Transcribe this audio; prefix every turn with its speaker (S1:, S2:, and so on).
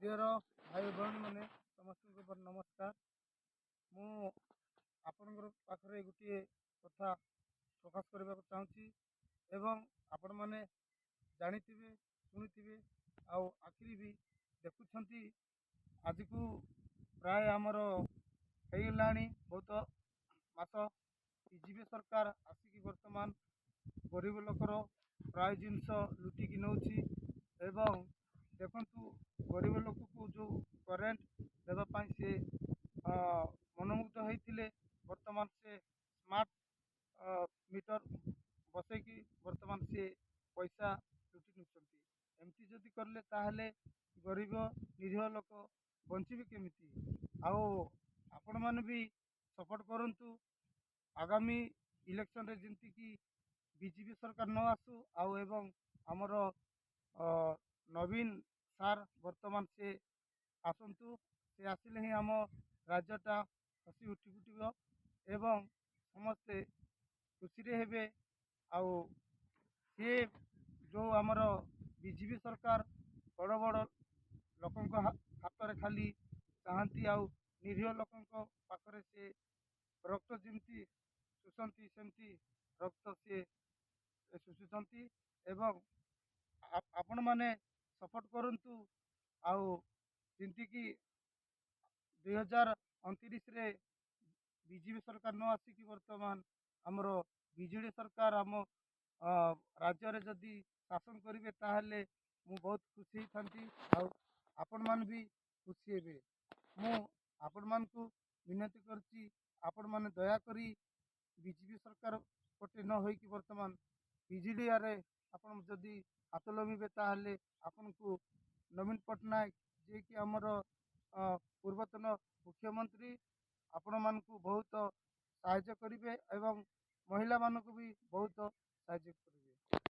S1: Prior भाई भौणी मैंने समस्त नमस्कार। मु आपणकर पाखरे गोटे कथा प्रकाश करने को चाहूँगी एवं आपण मैंने जानिथिबे शुणिथिबे आउ आखिरी भी देखुछंती। आज को प्राय आमर होगलाणी बहुत मास बीजेपी सरकार आसिक वर्तमान गरीब लोकर प्राय जिनस लुटिकी नौची एवं देखु गरीब लोक को जो करेन्ट देवाई से मनमुग्ध होते वर्तमान से स्मार्ट मीटर बसैकी वर्तमान से पैसा लुटि नौकरी एमती जदि करले ताहले गरीब निरीह लोक बंचिबे केमिति। आओ आपण माने भी सपोर्ट करंतु आगामी इलेक्शन रे जेंति की बीजेपी सरकार न आसू आउ एवं हमर नवीन सार वर्तमान से आसंतु से आसिले ही आम राज्यटा हसी उठी फुटब एवं समस्ते खुशी हेबे। आउ सी जो आमर बीजेपी सरकार बड़ बड़ लोक हाथ में खाली चाहती आउ निरीह लोक पाखरे से रक्त जमती शुषंती सेमती रक्त सी शुषुंट एवं आपण माने सपोर्ट करंतु आउ जिंती की 2029 रे बीजेपी सरकार न आसिक वर्तमान आमर बीजेडी सरकार आम राज्य रे जदि शासन करेंगे ताहले मु बहुत खुशी थांती आउ आपण मान भी खुशी हेबे। मु आपण मान को विनती करची आपण माने दया करी बीजेपी सरकार पटे न होई कि वर्तमान बीजेडी आरे आपण जदि हाथ लगिबे ताहले आपण को नवीन पट्टनायक जे कि आमर पूर्वतन मुख्यमंत्री आपण मान को बहुत साहाय्य करेंगे एवं महिला मान को भी बहुत साहाय्य करेंगे।